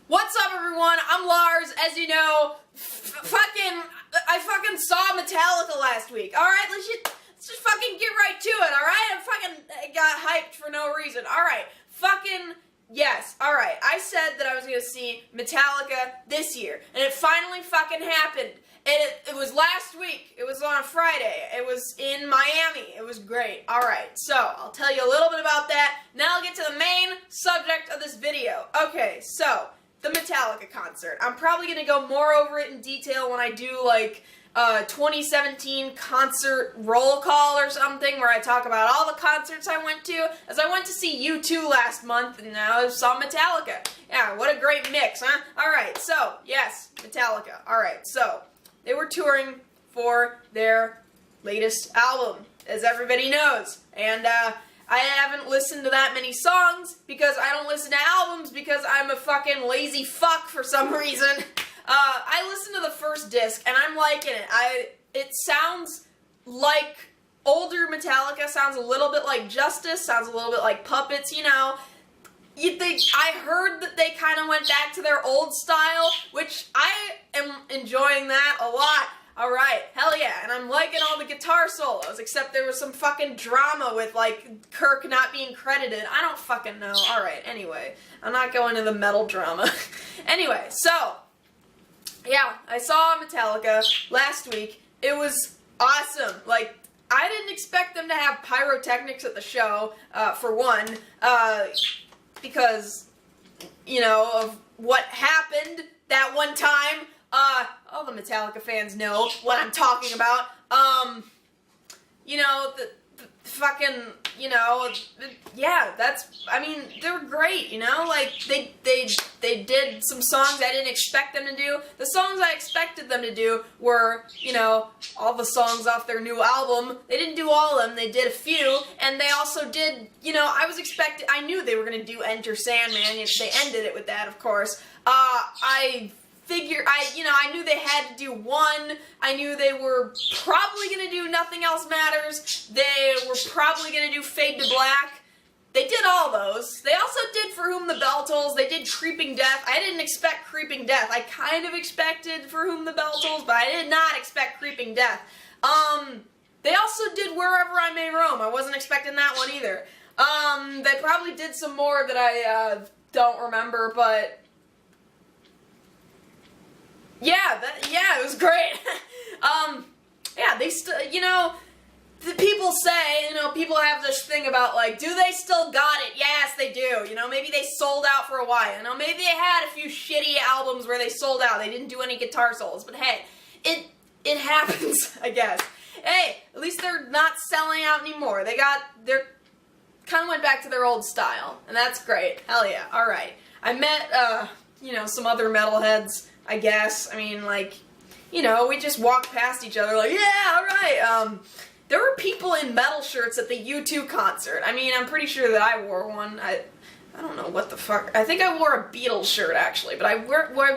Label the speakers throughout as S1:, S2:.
S1: What's up, everyone? I'm Lars. As you know, I fucking saw Metallica last week. All right, let's just fucking get right to it. All right, I got hyped for no reason. All right, yes. All right, I said that I was gonna see Metallica this year, and it finally fucking happened. It was last week. It was on a Friday. It was in Miami. It was great. Alright, so I'll tell you a little bit about that. Now I'll get to the main subject of this video. Okay, so the Metallica concert. I'm probably going to go more over it in detail when I do like 2017 concert roll call or something where I talk about all the concerts I went to, as I went to see U2 last month and now I saw Metallica. Yeah, what a great mix, huh? Alright, so, yes, Metallica. Alright, so they were touring for their latest album, as everybody knows. And I haven't listened to that many songs because I don't listen to albums because I'm a fucking lazy fuck for some reason. I listened to the first disc and I'm liking it. It sounds like older Metallica, sounds a little bit like Justice, sounds a little bit like Puppets, you know. I heard that they kind of went back to their old style, which I am enjoying that a lot. Alright, hell yeah, and I'm liking all the guitar solos, except there was some fucking drama with, like, Kirk not being credited. I don't fucking know. Alright, anyway, I'm not going into the metal drama. Anyway, so, yeah, I saw Metallica last week. It was awesome. Like, I didn't expect them to have pyrotechnics at the show, for one, because, you know, of what happened that one time. All the Metallica fans know what I'm talking about. You know, the fucking, you know, yeah, I mean, they were great, you know, like, they did some songs I didn't expect them to do. The songs I expected them to do were, you know, all the songs off their new album. They didn't do all of them, they did a few, and they also did, you know, I knew they were gonna do Enter Sandman, they ended it with that, of course. I knew they had to do one. I knew they were probably going to do Nothing Else Matters. They were probably going to do Fade to Black. They did all those. They also did For Whom the Bell Tolls. They did Creeping Death. I didn't expect Creeping Death. I kind of expected For Whom the Bell Tolls, but I did not expect Creeping Death. They also did Wherever I May Roam. I wasn't expecting that one either. They probably did some more that I don't remember, but yeah, it was great. Yeah, you know, the people say, you know, people have this thing about, like, do they still got it? Yes, they do. You know, maybe they sold out for a while. You know, maybe they had a few shitty albums where they sold out. They didn't do any guitar solos. But hey, it happens, I guess. Hey, at least they're not selling out anymore. They're kind of went back to their old style. And that's great. Hell yeah. All right. I met, you know, some other metalheads, I guess. I mean, like, you know, we just walked past each other like, yeah, alright. There were people in metal shirts at the U2 concert. I mean, I'm pretty sure that I wore one. I don't know what the fuck. I think I wore a Beatles shirt, actually, but I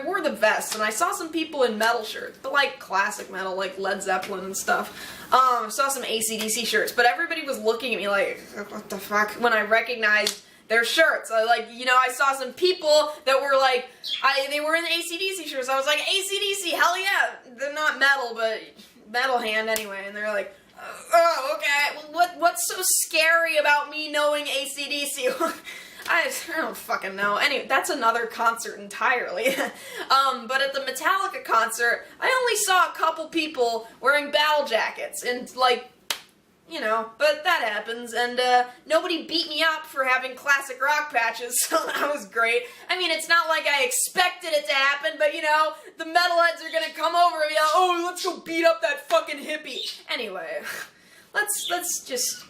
S1: wore the vest, and I saw some people in metal shirts, but like classic metal, like Led Zeppelin and stuff. I saw some AC/DC shirts, but everybody was looking at me like, what the fuck, when I recognized their shirts. I saw some people that were like, they were in the AC/DC shirts. I was like, AC/DC, hell yeah! They're not metal, but metal hand anyway. And they're like, oh, okay. What's so scary about me knowing AC/DC? I don't fucking know. Anyway, that's another concert entirely. But at the Metallica concert, I only saw a couple people wearing battle jackets and like, you know, but that happens, and nobody beat me up for having classic rock patches, so that was great. I mean, it's not like I expected it to happen, but, you know, the metalheads are gonna come over and be like, oh, let's go beat up that fucking hippie. Anyway, let's just,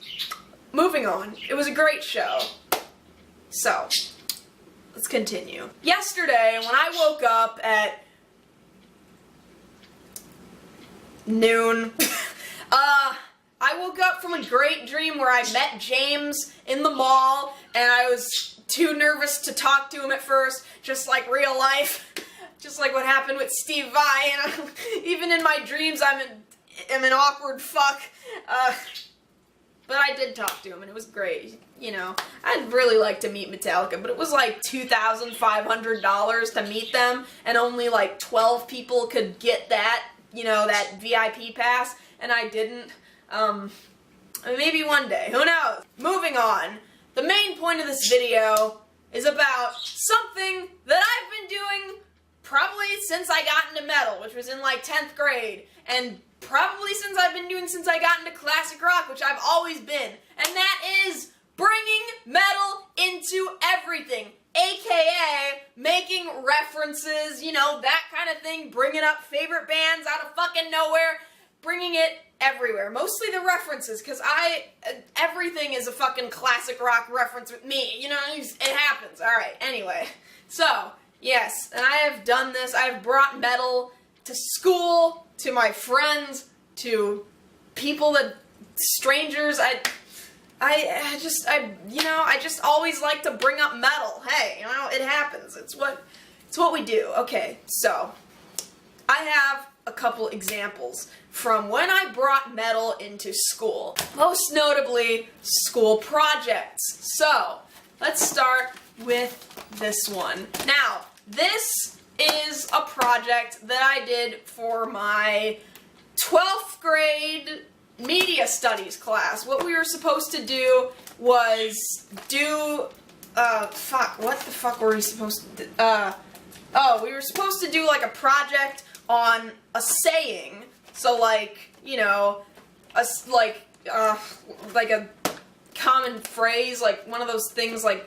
S1: moving on. It was a great show. So, let's continue. Yesterday, when I woke up at noon, I woke up from a great dream where I met James in the mall, and I was too nervous to talk to him at first, just like real life, just like what happened with Steve Vai, and even in my dreams I'm an awkward fuck. But I did talk to him, and it was great. You know, I'd really like to meet Metallica, but it was like $2,500 to meet them, and only like 12 people could get that, you know, that VIP pass, and I didn't. Maybe one day, who knows? Moving on. The main point of this video is about something that I've been doing probably since I got into metal, which was in like 10th grade, and probably since I got into classic rock, which I've always been, and that is bringing metal into everything, aka making references, you know, that kind of thing, bringing up favorite bands out of fucking nowhere, bringing it everywhere. Mostly the references, because everything is a fucking classic rock reference with me, you know, it happens. Alright, anyway. So, yes, and I have done this. I've brought metal to school, to my friends, to people strangers. I just always like to bring up metal. Hey, you know, it happens. It's what we do. Okay, so, I have a couple examples from when I brought metal into school. Most notably, school projects. So, let's start with this one. Now, this is a project that I did for my 12th grade media studies class. What we were supposed to do was what the fuck were we supposed to do? We were supposed to do like a project on a saying. So like, you know, like a common phrase, like one of those things like,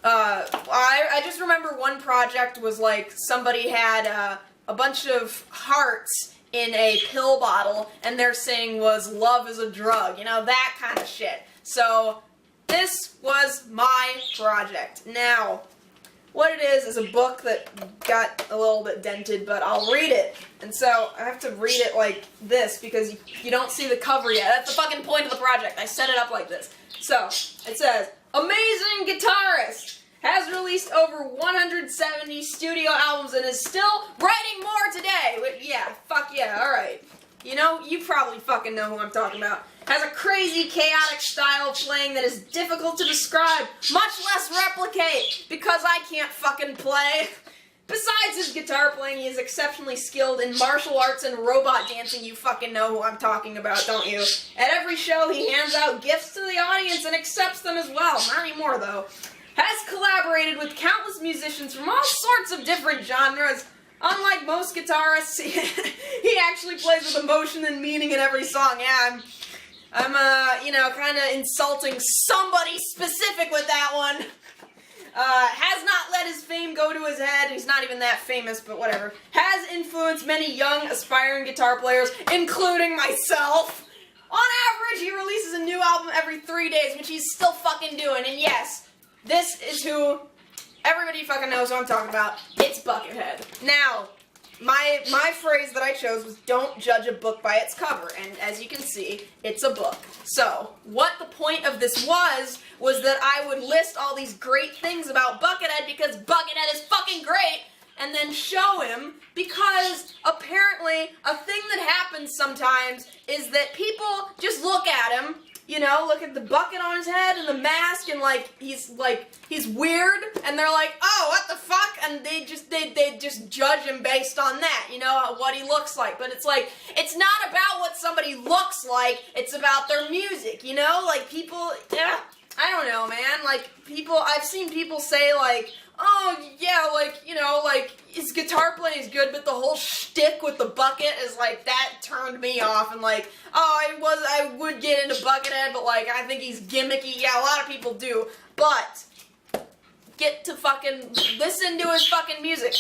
S1: I just remember one project was like somebody had a bunch of hearts in a pill bottle, and their saying was, love is a drug, you know, that kind of shit. So, this was my project. Now, what it is a book that got a little bit dented, but I'll read it. And so, I have to read it like this, because you don't see the cover yet. That's the fucking point of the project. I set it up like this. So, it says, amazing guitarist! Has released over 170 studio albums and is still writing more today. Yeah, fuck yeah, alright. You know, you probably fucking know who I'm talking about. Has a crazy, chaotic style of playing that is difficult to describe, much less replicate, because I can't fucking play. Besides his guitar playing, he is exceptionally skilled in martial arts and robot dancing. You fucking know who I'm talking about, don't you? At every show, he hands out gifts to the audience and accepts them as well. Not anymore, though. Has collaborated with countless musicians from all sorts of different genres. Unlike most guitarists, he actually plays with emotion and meaning in every song. Yeah, I'm you know, kind of insulting somebody specific with that one. Has not let his fame go to his head. He's not even that famous, but whatever. Has influenced many young, aspiring guitar players, including myself. On average, he releases a new album every 3 days, which he's still fucking doing, and yes, this is who everybody fucking knows who I'm talking about. It's Buckethead. Now, my phrase that I chose was don't judge a book by its cover, and as you can see, it's a book. So, what the point of this was that I would list all these great things about Buckethead because Buckethead is fucking great, and then show him, because apparently a thing that happens sometimes is that people just look at him, you know, look at the bucket on his head and the mask, and he's weird, and they're like, oh, what the fuck, and they just judge him based on that, you know, what he looks like. But it's like, it's not about what somebody looks like, it's about their music, you know, like people, yeah, I don't know, man, like I've seen people say like, oh, yeah, like, you know, like, his guitar playing is good, but the whole shtick with the bucket is, like, that turned me off, and, like, oh, I would get into Buckethead, but, like, I think he's gimmicky. Yeah, a lot of people do, but get to fucking listen to his fucking music.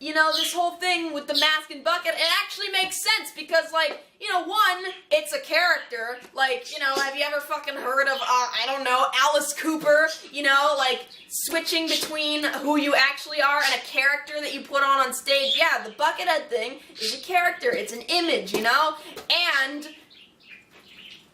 S1: You know, this whole thing with the mask and bucket, it actually makes sense, because, like, you know, one, it's a character, like, you know, have you ever fucking heard of, I don't know, Alice Cooper, you know, like, switching between who you actually are and a character that you put on stage? Yeah, the Buckethead thing is a character, it's an image, you know, and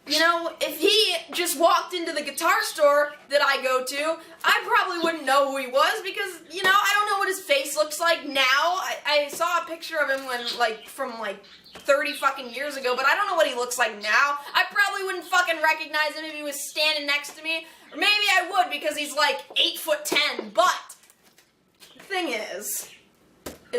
S1: you know, if he just walked into the guitar store that I go to, I probably wouldn't know who he was, because, you know, I don't know what his face looks like now. I saw a picture of him when, like, from, like, 30 fucking years ago, but I don't know what he looks like now. I probably wouldn't fucking recognize him if he was standing next to me. Or maybe I would because he's like 8'10", but the thing is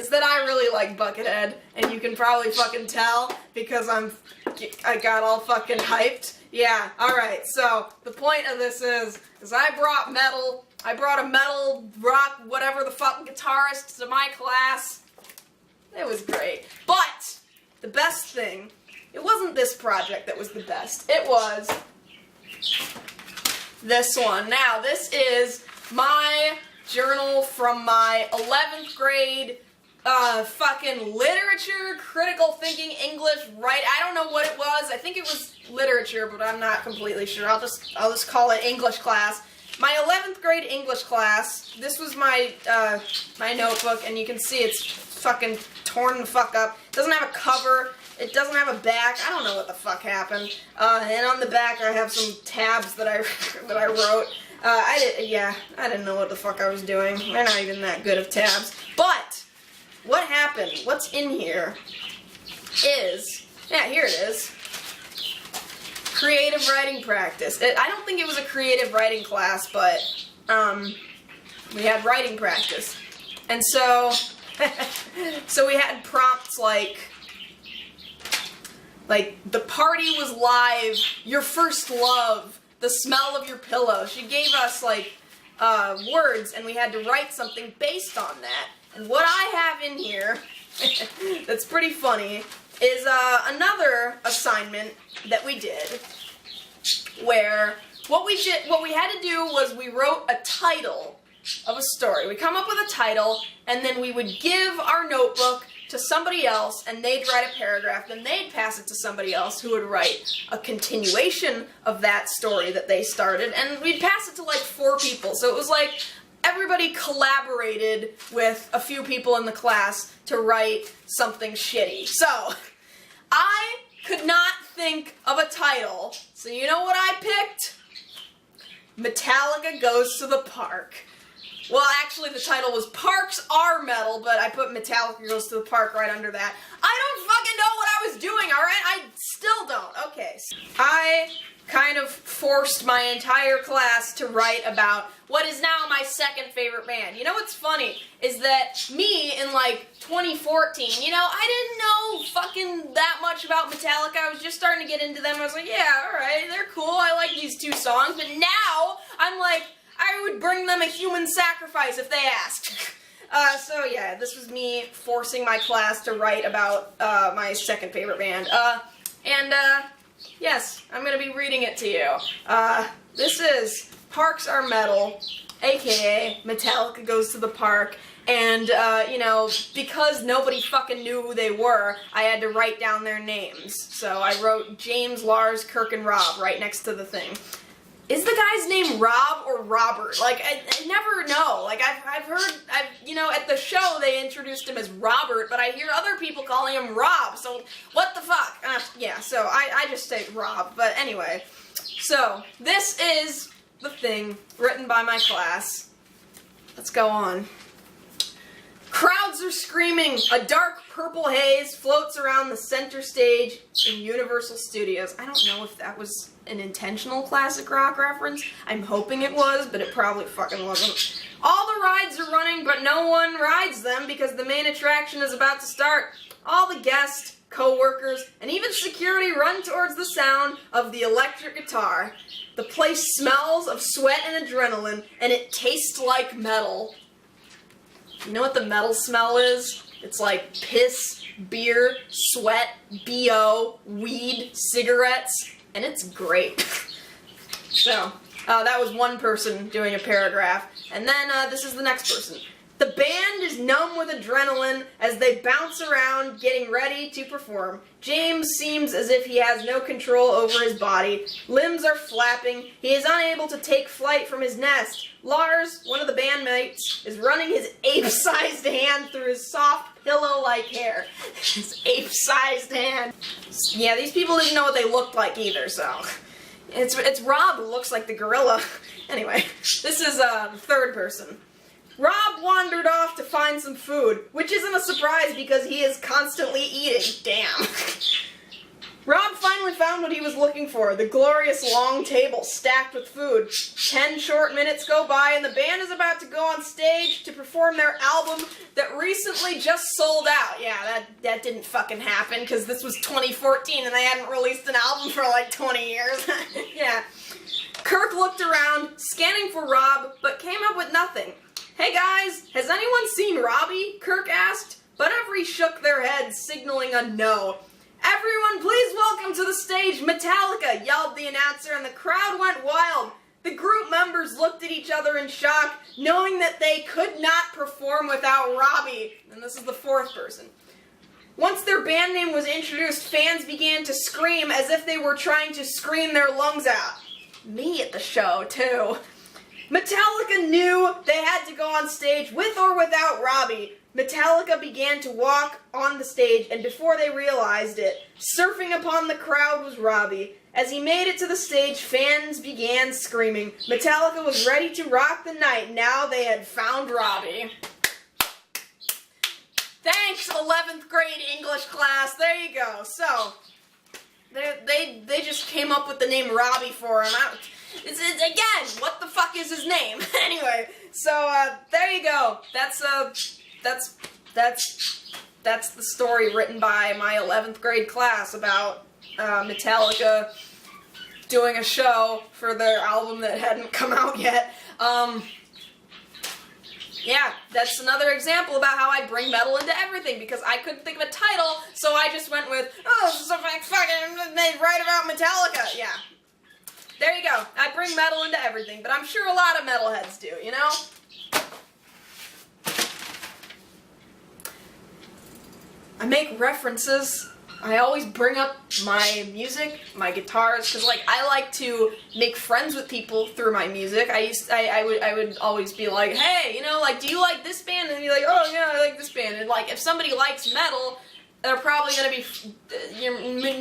S1: that I really like Buckethead, and you can probably fucking tell because I got all fucking hyped. Yeah, alright, so the point of this is I brought a metal rock, whatever the fuck guitarist to my class. It was great. But the best thing, it wasn't this project that was the best. It was this one. Now, this is my journal from my 11th grade fucking literature, critical thinking, English, right? I don't know what it was. I think it was literature, but I'm not completely sure. I'll just call it English class. My 11th grade English class, this was my my notebook, and you can see it's fucking torn the fuck up. It doesn't have a cover. It doesn't have a back. I don't know what the fuck happened. And on the back I have some tabs that I wrote. I didn't know what the fuck I was doing. They're not even that good of tabs. But what happened? What's in here is, yeah, here it is. Creative writing practice. I don't think it was a creative writing class, but we had writing practice. And so so we had prompts like the party was live, your first love, the smell of your pillow. She gave us like words, and we had to write something based on that. And what I have in here that's pretty funny is another assignment that we did, where what we had to do was we wrote a title of a story. We come up with a title, and then we would give our notebook to somebody else, and they'd write a paragraph, then they'd pass it to somebody else who would write a continuation of that story that they started, and we'd pass it to like 4 people. So it was like everybody collaborated with a few people in the class to write something shitty. So I could not think of a title, so you know what I picked? Metallica Goes to the Park. Well, actually, the title was Parks Are Metal, but I put Metallica Goes to the Park right under that. I don't fucking know what I was doing, alright? I still don't. Okay. So I kind of forced my entire class to write about what is now my second favorite band. You know what's funny is that me in like 2014, you know, I didn't know fucking that much about Metallica. I was just starting to get into them. I was like, yeah, alright, they're cool. I like these 2 songs. But now I'm like, I would bring them a human sacrifice if they asked. So yeah, this was me forcing my class to write about my second favorite band. Yes, I'm gonna be reading it to you. This is Parks Are Metal, aka Metallica Goes to the Park, and, you know, because nobody fucking knew who they were, I had to write down their names. So I wrote James, Lars, Kirk, and Rob right next to the thing. Is the guy's name Rob or Robert? Like, I never know. Like, I've heard, you know, at the show they introduced him as Robert, but I hear other people calling him Rob, so what the fuck? Yeah, so I just say Rob, but anyway. So, this is the thing written by my class. Let's go on. Crowds are screaming. A dark purple haze floats around the center stage in Universal Studios. I don't know if that was an intentional classic rock reference. I'm hoping it was, but it probably fucking wasn't. All the rides are running, but no one rides them because the main attraction is about to start. All the guests, co-workers, and even security run towards the sound of the electric guitar. The place smells of sweat and adrenaline, and it tastes like metal. You know what the metal smell is? It's like piss, beer, sweat, BO, weed, cigarettes, and it's great. So, that was one person doing a paragraph, and then this is the next person. The band is numb with adrenaline as they bounce around, getting ready to perform. James seems as if he has no control over his body. Limbs are flapping. He is unable to take flight from his nest. Lars, one of the bandmates, is running his ape-sized hand through his soft, pillow-like hair. His ape-sized hand. Yeah, these people didn't know what they looked like either, so... It's Rob who looks like the gorilla. Anyway, this is the third person. Rob wandered off to find some food, which isn't a surprise because he is constantly eating. Damn. Rob finally found what he was looking for, the glorious long table stacked with food. 10 short minutes go by and the band is about to go on stage to perform their album that recently just sold out. Yeah, that didn't fucking happen because this was 2014 and they hadn't released an album for like 20 years. Yeah. Kirk looked around, scanning for Rob, but came up with nothing. Hey guys, has anyone seen Robbie? Kirk asked, but every shook their heads, signaling a no. Everyone, please welcome to the stage Metallica, yelled the announcer, and the crowd went wild. The group members looked at each other in shock, knowing that they could not perform without Robbie. And this is the fourth person. Once their band name was introduced, fans began to scream as if they were trying to scream their lungs out. Me at the show, too. Metallica knew they had to go on stage with or without Robbie. Metallica began to walk on the stage, and before they realized it, surfing upon the crowd was Robbie. As he made it to the stage, fans began screaming. Metallica was ready to rock the night. Now they had found Robbie. Thanks, 11th grade English class. There you go. So, they just came up with the name Robbie for him. Again, what the fuck is his name? Anyway, so there you go. That's the story written by my 11th grade class about Metallica doing a show for their album that hadn't come out yet. Yeah, that's another example about how I bring metal into everything, because I couldn't think of a title, so I just went with, oh, this is something fucking made right about Metallica. Yeah. There you go. I bring metal into everything, but I'm sure a lot of metalheads do, you know? I make references. I always bring up my music, my guitars, because like I like to make friends with people through my music. I would always be like, hey, you know, like, do you like this band? And be like, oh yeah, I like this band. And like, if somebody likes metal, they're probably gonna be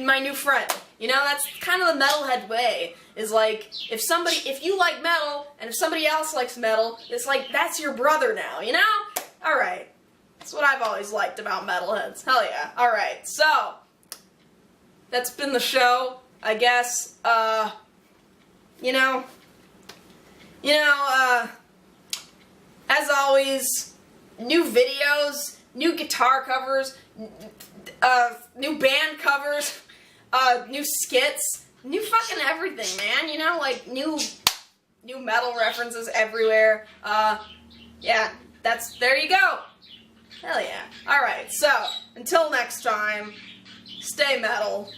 S1: my new friend. You know, that's kind of the metalhead way. Is like, if you like metal, and if somebody else likes metal, it's like, that's your brother now, you know? Alright. That's what I've always liked about metalheads. Hell yeah. Alright, so, that's been the show, I guess. As always, new videos, new guitar covers, new band covers, new skits, new fucking everything, man. You know, like, new metal references everywhere. Yeah, there you go. Hell yeah. Alright, so, until next time, stay metal.